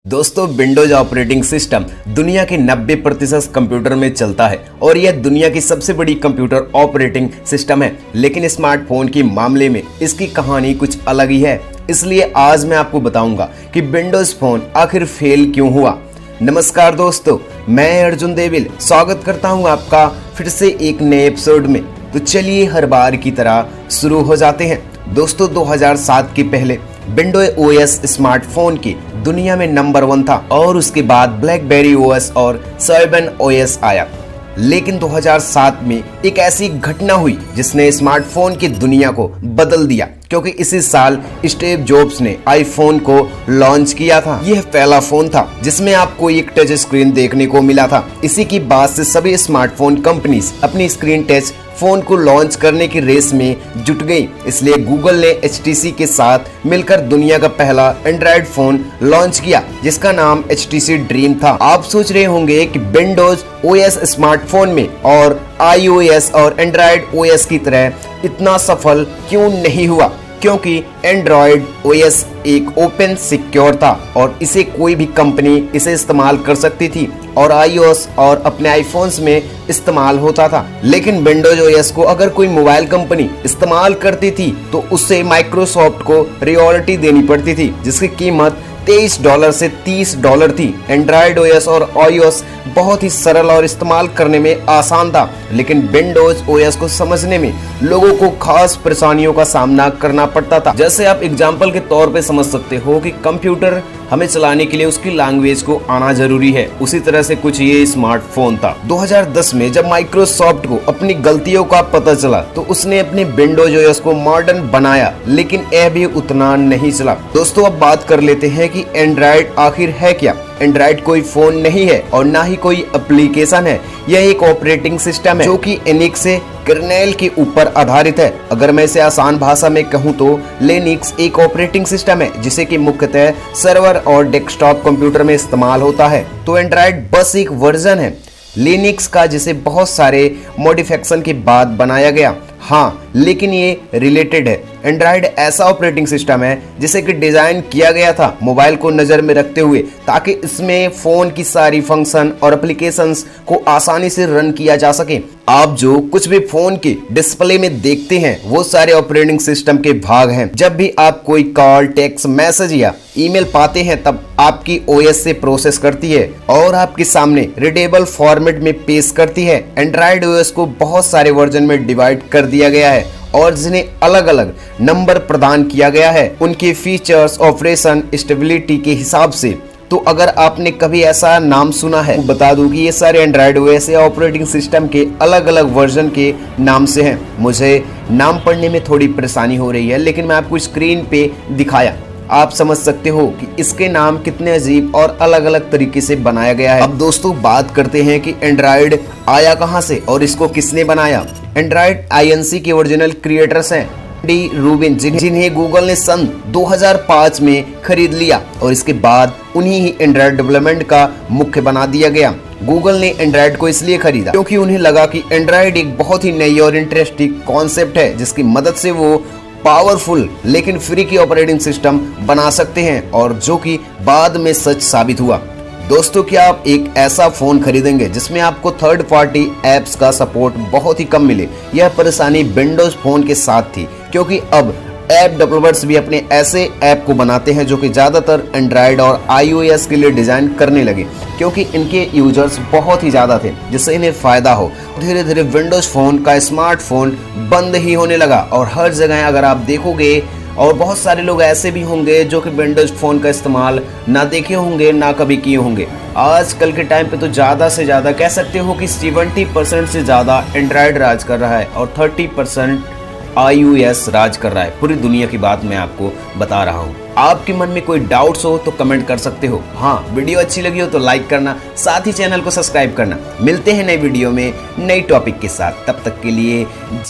दोस्तों, Windows operating system दुनिया के 90% कंप्यूटर में चलता है और यह दुनिया की सबसे बड़ी कंप्यूटर ऑपरेटिंग सिस्टम है। लेकिन स्मार्टफोन के मामले में इसकी कहानी कुछ अलग ही है। इसलिए आज मैं आपको बताऊंगा कि विंडोज फोन आखिर फेल क्यों हुआ। नमस्कार दोस्तों, मैं अर्जुन देविल स्वागत करता हूं आपका फिर से एक नए एपिसोड में। तो चलिए हर बार की तरह शुरू हो जाते हैं। दोस्तों, 2007 के पहले विंडोज ओएस स्मार्टफोन की दुनिया में नंबर 1 था और उसके बाद ब्लैकबेरी ओएस और सर्बन ओएस आया। लेकिन 2007 में एक ऐसी घटना हुई जिसने स्मार्टफोन की दुनिया को बदल दिया, क्योंकि इसी साल स्टीव जॉब्स ने आईफोन को लॉन्च किया था। यह पहला फोन था जिसमें आपको एक टच स्क्रीन देखने को मिला था। इसी की बात से सभी स्मार्टफोन कंपनीज अपनी स्क्रीन टच फोन को लॉन्च करने की रेस में जुट गई। इसलिए गूगल ने HTC के साथ मिलकर दुनिया का पहला एंड्रॉइड फोन लॉन्च किया जिसका नाम HTC ड्रीम था। आप सोच रहे होंगे कि विंडोज ओएस स्मार्टफोन में और iOS और एंड्रॉइड ओएस की तरह इतना सफल क्यों नहीं हुआ, क्योंकि एंड्रॉइड ओएस एक ओपन सिक्योर था और इसे कोई भी कंपनी इसे इस्तेमाल कर सकती थी और iOS और अपने आईफोन्स में इस्तेमाल होता था। लेकिन विंडोज ओएस को अगर कोई मोबाइल कंपनी इस्तेमाल करती थी तो उससे माइक्रोसॉफ्ट को रॉयल्टी देनी पड़ती थी, जिसकी कीमत $23 से $30 थी। एंड्रॉइड ओएस और iOS बहुत ही सरल और इस्तेमाल करने में आसान था, लेकिन विंडोज ओएस को समझने में लोगों को खास परेशानियों का सामना करना पड़ता था। जैसे आप एग्जांपल के तौर पे समझ सकते हो कि कंप्यूटर हमें चलाने के लिए उसकी लैंग्वेज को आना जरूरी है, उसी तरह से कुछ ये स्मार्टफोन था। 2010 में जब माइक्रोसॉफ्ट को अपनी गलतियों का पता चला तो उसने अपने विंडोज ओएस को मॉडर्न बनाया, लेकिन यह भी उतना नहीं चला। दोस्तों, अब बात कर लेते हैं कि एंड्रॉइड आखिर है क्या। एंड्रॉइड कोई फोन नहीं है और ना ही कोई एप्लीकेशन है। यह एक ऑपरेटिंग सिस्टम है जो कि एनिक्स कर्नेल के ऊपर आधारित है। अगर मैं इसे आसान भाषा में कहूं तो लिनक्स एक ऑपरेटिंग सिस्टम है जिसे कि मुख्यतः सर्वर और डेस्कटॉप कंप्यूटर में इस्तेमाल होता है। तो एंड्रॉइड बस एक वर्जन है लिनक्स का जिसे बहुत सारे मॉडिफिकेशन के बाद बनाया गया। हाँ, लेकिन ये रिलेटेड है। एंड्रॉइड ऐसा ऑपरेटिंग सिस्टम है जिसे कि डिजाइन किया गया था मोबाइल को नजर में रखते हुए, ताकि इसमें फोन की सारी फंक्शन और एप्लीकेशंस को आसानी से रन किया जा सके। आप जो कुछ भी फोन के डिस्प्ले में देखते हैं वो सारे ऑपरेटिंग सिस्टम के भाग हैं। जब भी आप कोई कॉल, टेक्स्ट मैसेज या ईमेल पाते हैं तब आपकी ओएस से प्रोसेस करती है और आपके सामने रीडेबल फॉर्मेट में पेश करती है। एंड्रॉइड ओएस को बहुत सारे वर्जन में डिवाइड कर दिया गया है और जिन्हें अलग अलग नंबर प्रदान किया गया है उनके फीचर्स, ऑपरेशन स्टेबिलिटी के हिसाब से। तो अगर आपने कभी ऐसा नाम सुना है, बता दूं कि ये सारे एंड्रॉइड ओएस या ऑपरेटिंग सिस्टम के अलग अलग वर्जन के नाम से हैं। मुझे नाम पढ़ने में थोड़ी परेशानी हो रही है, लेकिन मैं आपको स्क्रीन पे दिखाया, आप समझ सकते हो कि इसके नाम कितने अजीब और अलग अलग तरीके से बनाया गया है। अब दोस्तों, बात करते हैं कि एंड्रॉइड आया कहां से और इसको किसने बनाया। एंड्रॉइड INC के ओरिजिनल क्रिएटर्स हैं डी रूबिन, जिन्हें गूगल ने सन 2005 में खरीद लिया और इसके बाद उन्हीं ही एंड्रॉइड डेवलपमेंट का मुख्य बना दिया गया। गूगल ने एंड्रॉइड को इसलिए खरीदा क्योंकि उन्हें लगा कि एंड्रॉइड एक बहुत ही नई और इंटरेस्टिंग कॉन्सेप्ट है जिसकी मदद से वो पावरफुल लेकिन फ्री की ऑपरेटिंग सिस्टम बना सकते हैं, और जो कि बाद में सच साबित हुआ। दोस्तों, क्या आप एक ऐसा फोन खरीदेंगे जिसमें आपको थर्ड पार्टी एप्स का सपोर्ट बहुत ही कम मिले? यह परेशानी विंडोज फोन के साथ थी, क्योंकि अब ऐप डेवलपर्स भी अपने ऐसे ऐप को बनाते हैं जो कि ज़्यादातर एंड्रॉइड और iOS के लिए डिज़ाइन करने लगे, क्योंकि इनके यूजर्स बहुत ही ज़्यादा थे जिससे इन्हें फ़ायदा हो। धीरे धीरे विंडोज़ फ़ोन का स्मार्टफोन बंद ही होने लगा और हर जगह अगर आप देखोगे, और बहुत सारे लोग ऐसे भी होंगे जो कि विंडोज फ़ोन का इस्तेमाल ना देखे होंगे ना कभी किए होंगे। आजकल के टाइम पे तो ज़्यादा से ज़्यादा कह सकते हो कि 70% से ज़्यादा एंड्रॉइड राज कर रहा है और 30% iOS राज कर रहा है। पूरी दुनिया की बात मैं आपको बता रहा हूँ। आपके मन में कोई डाउट्स हो तो कमेंट कर सकते हो। हाँ, वीडियो अच्छी लगी हो तो लाइक करना, साथ ही चैनल को सब्सक्राइब करना। मिलते हैं नई वीडियो में नई टॉपिक के साथ, तब तक के लिए